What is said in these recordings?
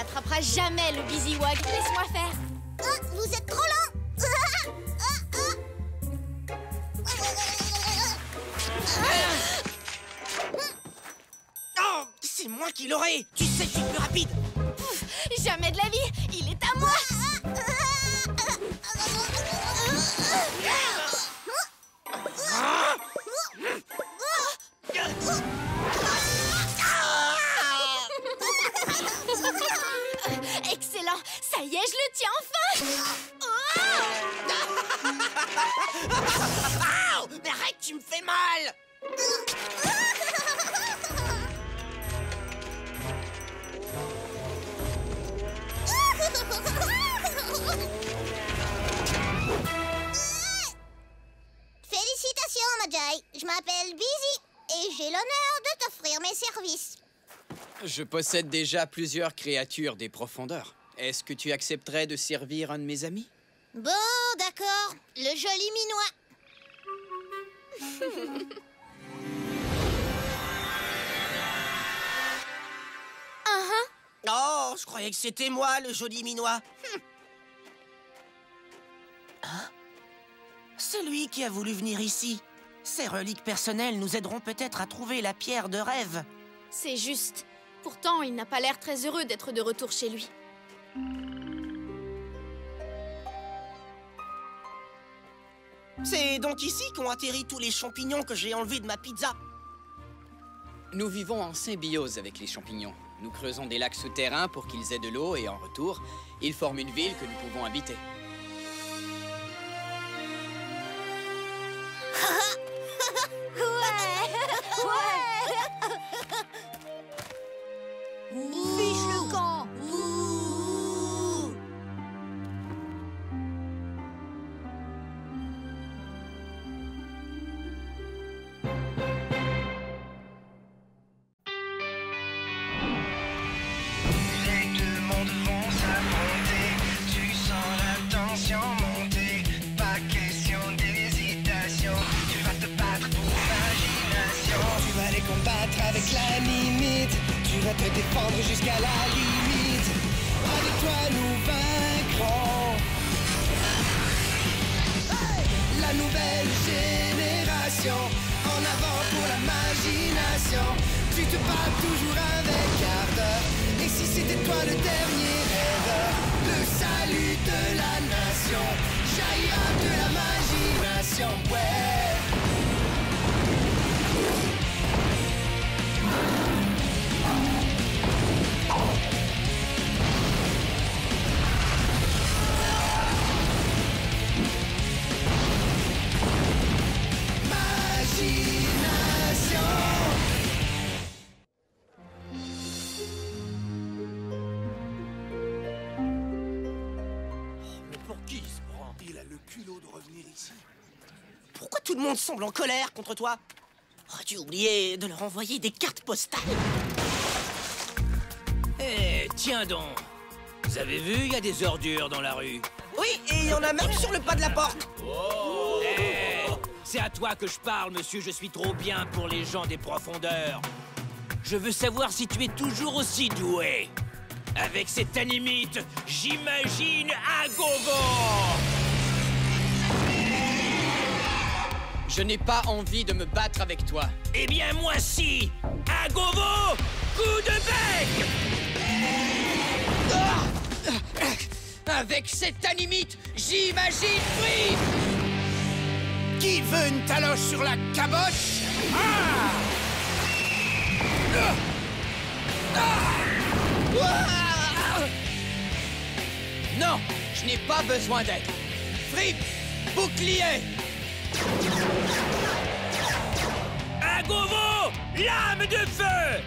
n'attrapera jamais le Buzzywog. Laisse-moi faire. Vous êtes trop lent. Oh, c'est moi qui l'aurai. Tu sais que je suis plus rapide. Ouf, jamais de la vie. Il est à moi. Excellent. Ça y est, je le tiens enfin. Oh, mais arrête, tu me fais mal. Félicitations, Majai. Je m'appelle Busy et j'ai l'honneur de t'offrir mes services. Je possède déjà plusieurs créatures des profondeurs. Est-ce que tu accepterais de servir un de mes amis? Bon, d'accord. Le joli minois. Oh, je croyais que c'était moi, le joli minois. Hein? C'est lui qui a voulu venir ici. Ces reliques personnelles nous aideront peut-être à trouver la pierre de rêve. C'est juste. Pourtant, il n'a pas l'air très heureux d'être de retour chez lui. C'est donc ici qu'ont atterri tous les champignons que j'ai enlevés de ma pizza. Nous vivons en symbiose avec les champignons. Nous creusons des lacs souterrains pour qu'ils aient de l'eau et en retour, ils forment une ville que nous pouvons habiter. Fiche le camp. Les deux mondes vont s'affronter. Tu sens la tension monter. Pas question d'hésitation. Tu vas te battre pour l'imagination. Tu vas les combattre avec la limite. Tu vas te défendre jusqu'à la limite. Avec toi nous vaincrons. La nouvelle génération. En avant pour l'imagination. Tu te bats toujours avec ardeur. Et si c'était toi le dernier rêve, le salut de la nation jaillira de l'imagination, ouais. Imagination. Mais pour qui il se prend? Il a le culot de revenir ici. Pourquoi tout le monde semble en colère contre toi? Oh, tu as oublié de leur envoyer des cartes postales. Eh, tiens donc. Vous avez vu, il y a des ordures dans la rue. Oui, et il y en a même sur le pas de la porte. Eh, c'est à toi que je parle, monsieur. Je suis trop bien pour les gens des profondeurs. Je veux savoir si tu es toujours aussi doué. Avec cette animite, j'imagine à gogo. Je n'ai pas envie de me battre avec toi. Eh bien, moi si. À gogo, coup de bec. Avec cette animite, j'imagine Free. Qui veut une taloche sur la caboche? Non, je n'ai pas besoin d'aide. Free, bouclier. À gogo, lame de feu.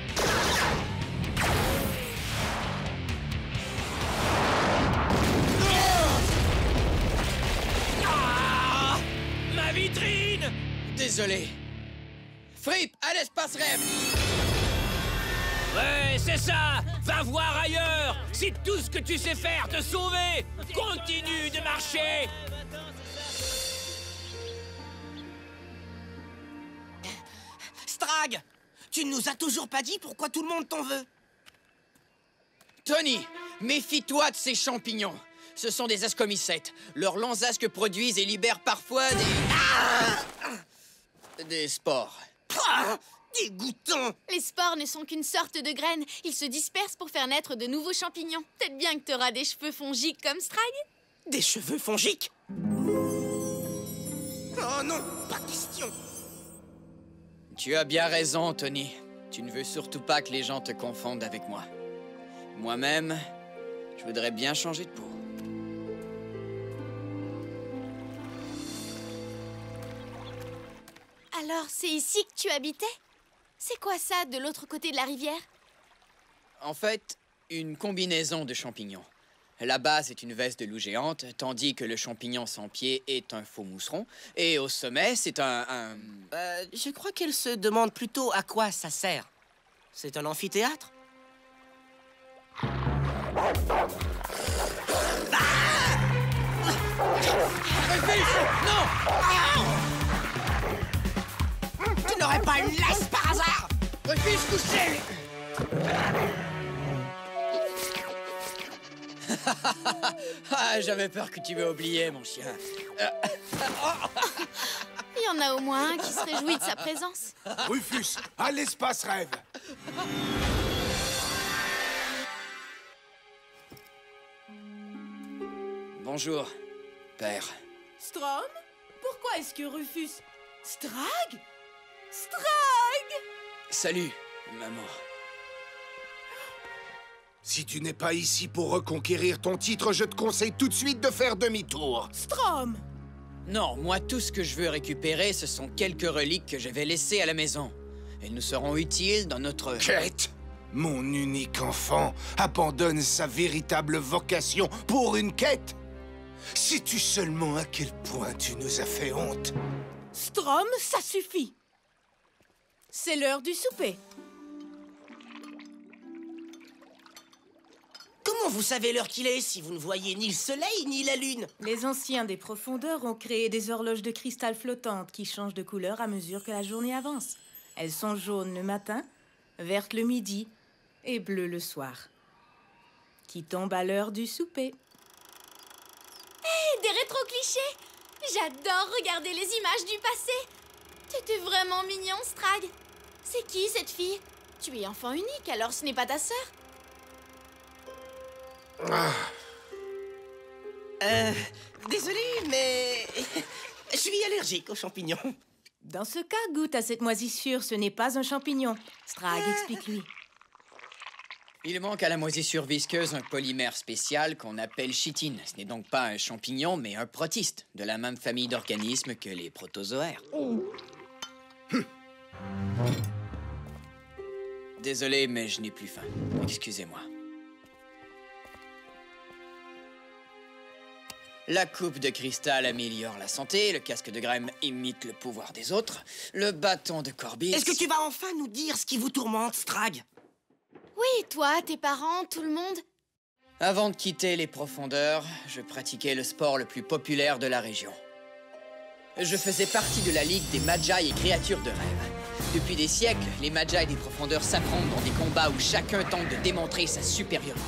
Ma vitrine! Désolé. Fripp, à l'espace rêve. Ouais, c'est ça! Va voir ailleurs! C'est tout ce que tu sais faire, te sauver! Continue de marcher! Strag, tu ne nous as toujours pas dit pourquoi tout le monde t'en veut. Tony, Méfie-toi de ces champignons. Ce sont des ascomycètes. Leurs lonzasques produisent et libèrent parfois des spores. Ah, dégoûtant! Les spores ne sont qu'une sorte de graine. Ils se dispersent pour faire naître de nouveaux champignons. Peut-être bien que t'auras des cheveux fongiques comme Strag. Des cheveux fongiques? Oh non, pas question! Tu as bien raison, Tony. Tu ne veux surtout pas que les gens te confondent avec moi. Moi-même, je voudrais bien changer de peau. Alors, c'est ici que tu habitais? C'est quoi ça, de l'autre côté de la rivière? En fait, une combinaison de champignons. La base est une veste de loup géante, tandis que le champignon sans pied est un faux mousseron. Et au sommet, c'est Je crois qu'elle se demande plutôt à quoi ça sert. C'est un amphithéâtre? Non! Tu n'aurais pas une laisse par hasard? Refuse coucher! Ah, j'avais peur que tu m'aies oublié, mon chien. Il y en a au moins un qui se réjouit de sa présence. Rufus, à l'espace rêve. Bonjour, père. Strom? Pourquoi est-ce que Rufus... Strag? Salut, maman. Si tu n'es pas ici pour reconquérir ton titre, je te conseille tout de suite de faire demi-tour. Strom! Non, moi, tout ce que je veux récupérer, ce sont quelques reliques que j'avais laissées à la maison. Elles nous seront utiles dans notre... Quête! Mon unique enfant abandonne sa véritable vocation pour une quête? Sais-tu seulement à quel point tu nous as fait honte? Strom, ça suffit! C'est l'heure du souper. Comment vous savez l'heure qu'il est si vous ne voyez ni le soleil ni la lune? Les anciens des profondeurs ont créé des horloges de cristal flottantes qui changent de couleur à mesure que la journée avance. Elles sont jaunes le matin, vertes le midi et bleues le soir. Qui tombent à l'heure du souper. Des rétro-clichés! J'adore regarder les images du passé. T'étais vraiment mignon, Strag. C'est qui, cette fille? Tu es enfant unique, alors ce n'est pas ta sœur? Désolé, mais... je suis allergique aux champignons. Dans ce cas, goûte à cette moisissure, ce n'est pas un champignon. Strag, explique-lui. Il manque à la moisissure visqueuse un polymère spécial qu'on appelle chitine. Ce n'est donc pas un champignon, mais un protiste, de la même famille d'organismes que les protozoaires. Désolé, mais je n'ai plus faim. Excusez-moi. La coupe de cristal améliore la santé, le casque de Grême imite le pouvoir des autres, le bâton de Corbis... Est-ce que tu vas enfin nous dire ce qui vous tourmente, Strag? Oui, toi, tes parents, tout le monde. Avant de quitter les profondeurs, je pratiquais le sport le plus populaire de la région. Je faisais partie de la Ligue des Magi et créatures de rêve. Depuis des siècles, les Magi des profondeurs s'affrontent dans des combats où chacun tente de démontrer sa supériorité.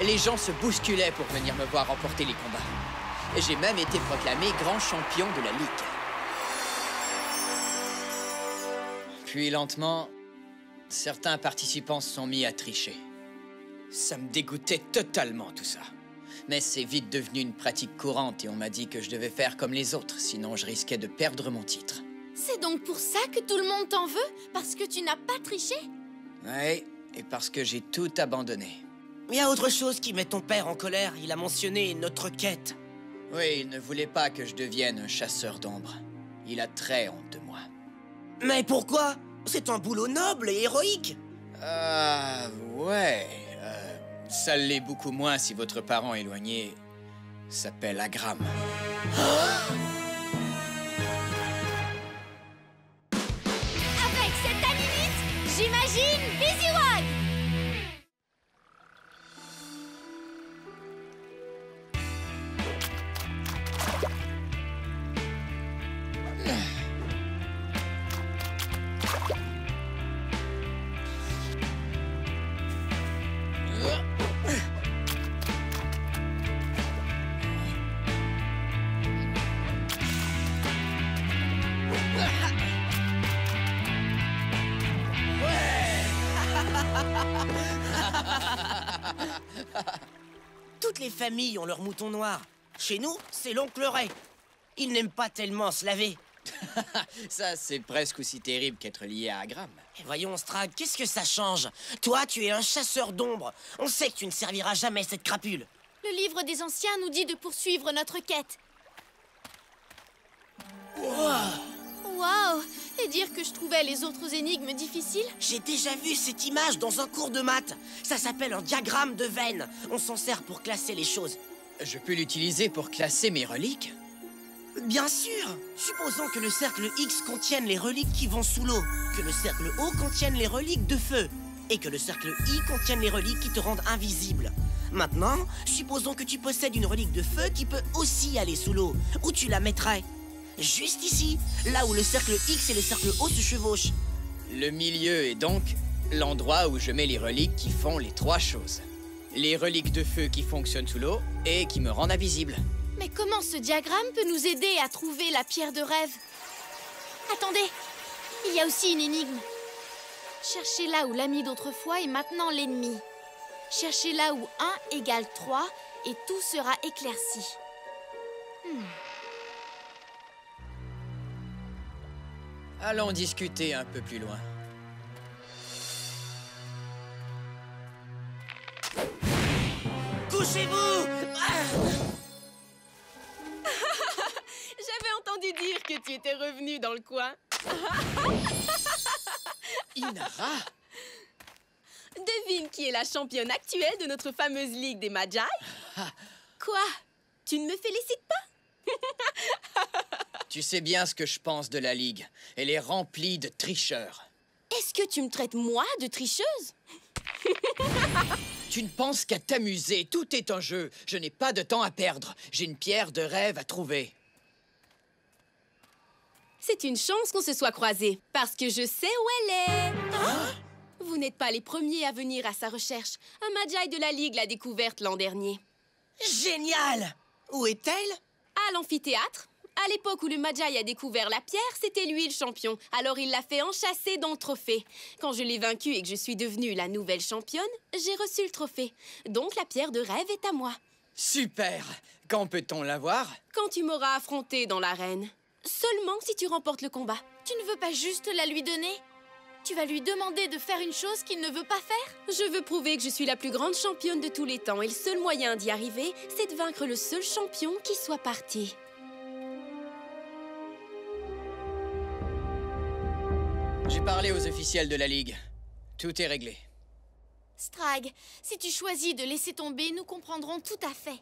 Les gens se bousculaient pour venir me voir remporter les combats. J'ai même été proclamé grand champion de la Ligue. Puis lentement, certains participants se sont mis à tricher. Ça me dégoûtait totalement tout ça. Mais c'est vite devenu une pratique courante et on m'a dit que je devais faire comme les autres, sinon je risquais de perdre mon titre. C'est donc pour ça que tout le monde t'en veut? Parce que tu n'as pas triché? Oui, et parce que j'ai tout abandonné. Il y a autre chose qui met ton père en colère. Il a mentionné notre quête. Oui, il ne voulait pas que je devienne un chasseur d'ombre. Il a très honte de moi. Mais pourquoi? C'est un boulot noble et héroïque. Ah, ouais. Ça l'est beaucoup moins si votre parent éloigné s'appelle Agram. Avec cette animite, j'imagine Buzzywog! les familles ont leur mouton noir. Chez nous, c'est l'oncle Ray. Il n'aime pas tellement se laver. Ça, c'est presque aussi terrible qu'être lié à Agram. Et voyons, Strag, qu'est-ce que ça change? Toi, tu es un chasseur d'ombre. On sait que tu ne serviras jamais cette crapule. Le livre des anciens nous dit de poursuivre notre quête. Waouh! Et dire que je trouvais les autres énigmes difficiles? J'ai déjà vu cette image dans un cours de maths. Ça s'appelle un diagramme de Venn. On s'en sert pour classer les choses. Je peux l'utiliser pour classer mes reliques? Bien sûr! Supposons que le cercle X contienne les reliques qui vont sous l'eau, que le cercle O contienne les reliques de feu, et que le cercle I contienne les reliques qui te rendent invisible. Maintenant, supposons que tu possèdes une relique de feu qui peut aussi aller sous l'eau. Où tu la mettrais? Juste ici, là où le cercle X et le cercle O se chevauchent. Le milieu est donc l'endroit où je mets les reliques qui font les trois choses. Les reliques de feu qui fonctionnent sous l'eau et qui me rendent invisible. Mais comment ce diagramme peut nous aider à trouver la pierre de rêve? Attendez, il y a aussi une énigme. Cherchez là où l'ami d'autrefois est maintenant l'ennemi. Cherchez là où 1 égale 3 et tout sera éclairci. Allons discuter un peu plus loin. Couchez-vous! J'avais entendu dire que tu étais revenu dans le coin. Inara! Devine qui est la championne actuelle de notre fameuse ligue des Magi? Quoi? Tu ne me félicites pas? Tu sais bien ce que je pense de la Ligue. Elle est remplie de tricheurs. Est-ce que tu me traites, moi, de tricheuse? Tu ne penses qu'à t'amuser. Tout est en jeu. Je n'ai pas de temps à perdre. J'ai une pierre de rêve à trouver. C'est une chance qu'on se soit croisés, parce que je sais où elle est. Vous n'êtes pas les premiers à venir à sa recherche. Un Magi de la Ligue l'a découverte l'an dernier. Génial! Où est-elle? À l'amphithéâtre. À l'époque où le Magi a découvert la pierre, c'était lui le champion. Alors il l'a fait enchasser dans le trophée. Quand je l'ai vaincu et que je suis devenue la nouvelle championne, j'ai reçu le trophée. Donc la pierre de rêve est à moi. Super! Quand peut-on l'avoir? Quand tu m'auras affronté dans l'arène. Seulement si tu remportes le combat. Tu ne veux pas juste la lui donner? Tu vas lui demander de faire une chose qu'il ne veut pas faire? Je veux prouver que je suis la plus grande championne de tous les temps. Et le seul moyen d'y arriver, c'est de vaincre le seul champion qui soit parti. J'ai parlé aux officiels de la Ligue. Tout est réglé. Strag, si tu choisis de laisser tomber, nous comprendrons tout à fait.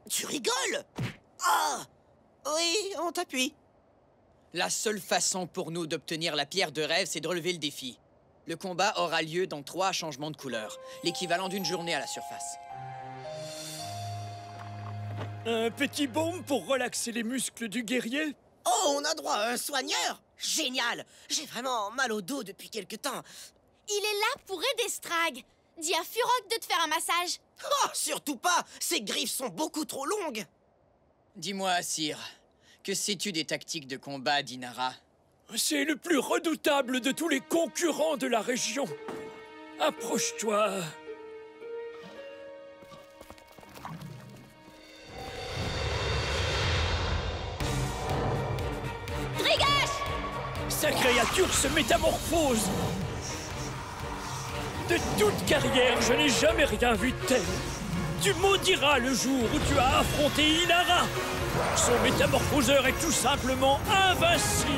Tu rigoles? Ah! Oui, on t'appuie. La seule façon pour nous d'obtenir la pierre de rêve, c'est de relever le défi. Le combat aura lieu dans 3 changements de couleur, l'équivalent d'une journée à la surface. Un petit baume pour relaxer les muscles du guerrier? Oh, on a droit à un soigneur? Génial! J'ai vraiment mal au dos depuis quelque temps. Il est là pour aider Strag. Dis à Furok de te faire un massage. Oh, surtout pas! Ses griffes sont beaucoup trop longues. Dis-moi, Sire, que sais-tu des tactiques de combat d'Inara? C'est le plus redoutable de tous les concurrents de la région. Approche-toi. Sa créature se métamorphose. De toute carrière, je n'ai jamais rien vu de tel. Tu maudiras le jour où tu as affronté Inara. Son métamorphoseur est tout simplement invincible.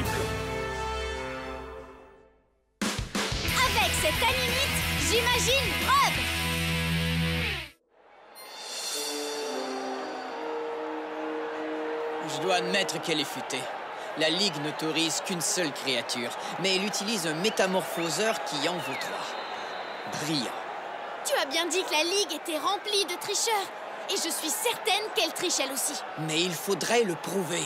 Avec cette animite, j'imagine Rob. Je dois admettre qu'elle est futée. La Ligue n'autorise qu'une seule créature, mais elle utilise un métamorphoseur qui en vaut 3. Brillant. Tu as bien dit que la Ligue était remplie de tricheurs. Et je suis certaine qu'elle triche elle aussi. Mais il faudrait le prouver.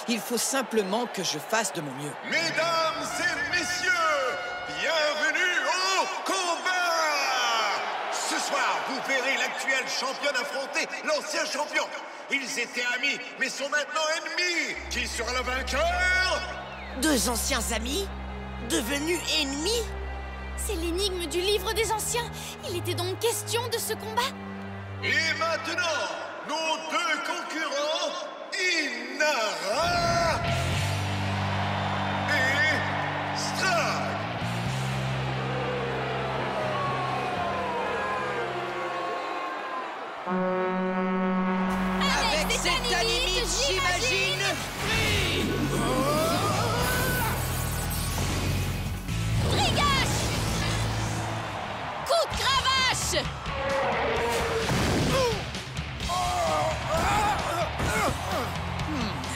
Il faut simplement que je fasse de mon mieux. Mesdames et messieurs, bienvenue au combat! Ce soir, vous verrez l'actuel championne affronter l'ancien champion. Ils étaient amis, mais sont maintenant ennemis. Qui sera le vainqueur? 2 anciens amis? Devenus ennemis? C'est l'énigme du livre des anciens. Il était donc question de ce combat? Et maintenant, nos deux concurrents, Inara et Strag. Avec cette animite, j'imagine... Trigache! Coup de cravache!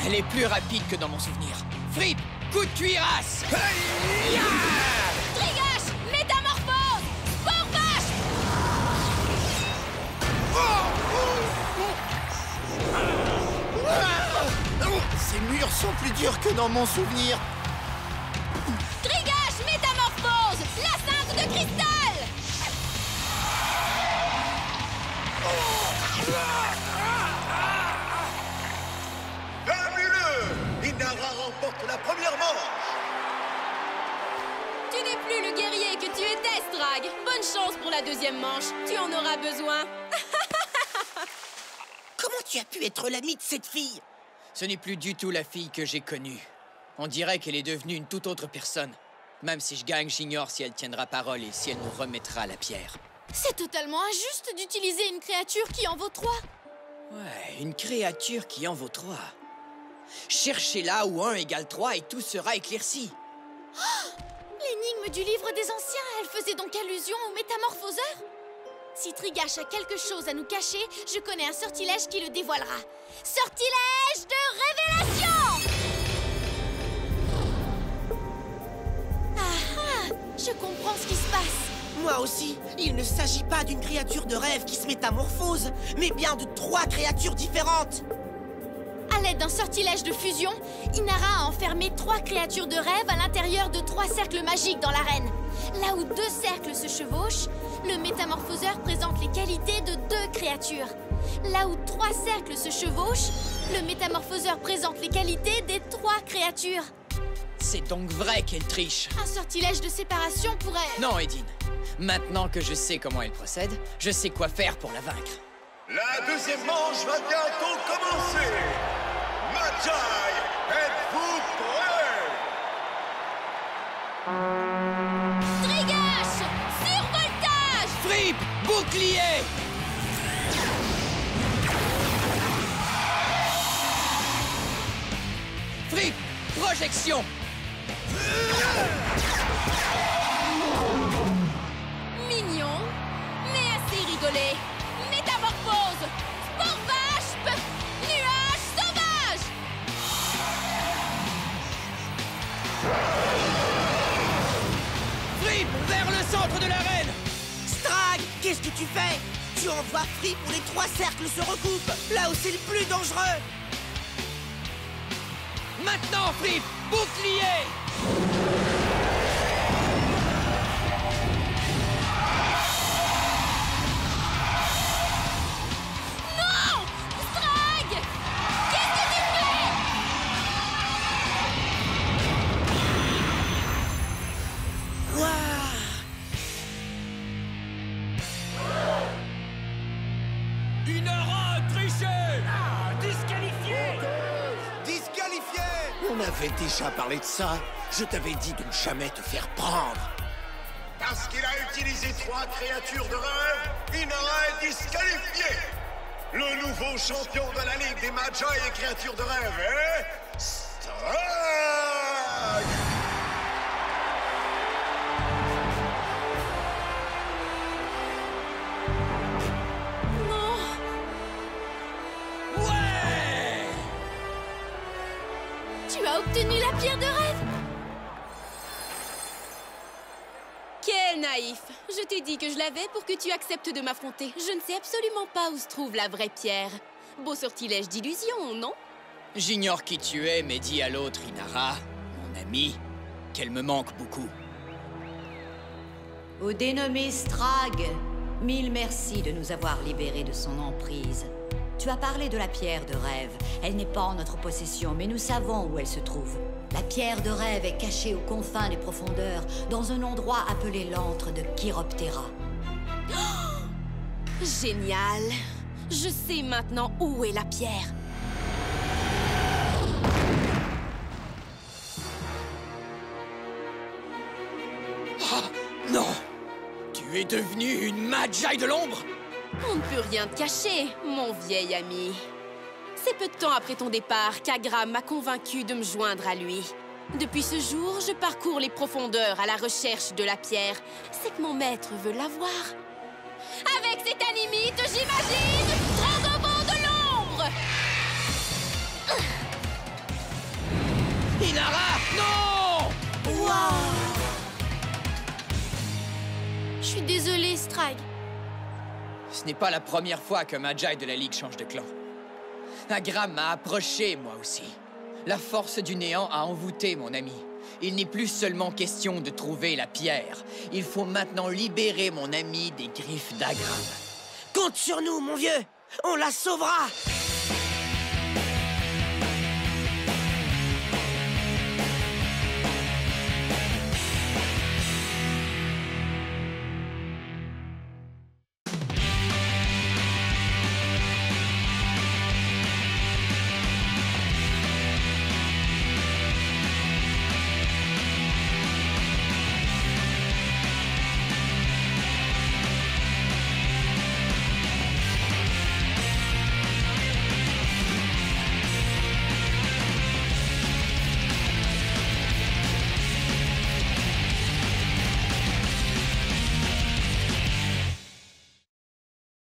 Elle est plus rapide que dans mon souvenir. Fripp, coup de cuirasse. Trigache! Métamorphose! Sport vache! Ces murs sont plus durs que dans mon souvenir. Trigache! Métamorphose! La cinte de cristal! Fabuleux! Inara remporte la première manche. Tu n'es plus le guerrier que tu étais, Strag. Bonne chance pour la deuxième manche. Tu en auras besoin. Comment tu as pu être l'ami de cette fille? Ce n'est plus du tout la fille que j'ai connue. On dirait qu'elle est devenue une toute autre personne. Même si je gagne, j'ignore si elle tiendra parole et si elle nous remettra la pierre. C'est totalement injuste d'utiliser une créature qui en vaut 3. Ouais, une créature qui en vaut 3. Cherchez là où 1 égale 3 et tout sera éclairci. L'énigme du livre des anciens, elle faisait donc allusion au métamorphoseur? Si Trigache a quelque chose à nous cacher, je connais un sortilège qui le dévoilera. Sortilège de révélation! Ah ah! Je comprends ce qui se passe. Moi aussi, il ne s'agit pas d'une créature de rêve qui se métamorphose, mais bien de 3 créatures différentes. À l'aide d'un sortilège de fusion, Inara a enfermé 3 créatures de rêve à l'intérieur de 3 cercles magiques dans l'arène. Là où 2 cercles se chevauchent, le métamorphoseur présente les qualités de 2 créatures. Là où 3 cercles se chevauchent, le métamorphoseur présente les qualités des 3 créatures. C'est donc vrai qu'elle triche. Un sortilège de séparation pourrait... Non, Edine. Maintenant que je sais comment elle procède, je sais quoi faire pour la vaincre. La deuxième manche va bientôt commencer. Magi, êtes-vous prêts? Trigache! Survoltage! Fripp, bouclier! Fripp, projection! Mignon, mais assez rigolé. Métamorphose! Sport vache! Nuage sauvage! Fripp, vers le centre de l'arène! Strag, qu'est-ce que tu fais? Tu envoies Fripp où les 3 cercles se recoupent, là où c'est le plus dangereux. Maintenant, Fripp, bouclier! Non! Strag! Qu'est-ce que tu fais? Inara a triché! Disqualifié! Disqualifié! On avait déjà parlé de ça. Je t'avais dit de ne jamais te faire prendre. Parce qu'il a utilisé 3 créatures de rêve, Inara est disqualifié. Le nouveau champion de la Ligue des Magi et créatures de rêve est... Strag! Ouais! Tu as obtenu la pierre de rêve? Quel naïf! Je t'ai dit que je l'avais pour que tu acceptes de m'affronter. Je ne sais absolument pas où se trouve la vraie pierre. Beau sortilège d'illusion, non? J'ignore qui tu es, mais dis à l'autre, Inara, mon ami, qu'elle me manque beaucoup. Au dénommé Strag, 1000 merci de nous avoir libérés de son emprise. Tu as parlé de la pierre de rêve. Elle n'est pas en notre possession, mais nous savons où elle se trouve. La pierre de rêve est cachée aux confins des profondeurs, dans un endroit appelé l'antre de Chiroptera. Génial. Je sais maintenant où est la pierre. Oh, non! Tu es devenu une Magi de l'ombre? On ne peut rien te cacher, mon vieil ami. C'est peu de temps après ton départ qu'Agram m'a convaincu de me joindre à lui. Depuis ce jour, je parcours les profondeurs à la recherche de la pierre. C'est que mon maître veut la voir. Avec cette animite, j'imagine, Dragobond de l'ombre! Inara, non! Waouh! Je suis désolée, Strag. Ce n'est pas la première fois que Magi de la Ligue change de clan. Agram m'a approché, moi aussi. La force du néant a envoûté mon ami. Il n'est plus seulement question de trouver la pierre. Il faut maintenant libérer mon ami des griffes d'Agram. Compte sur nous, mon vieux! On la sauvera!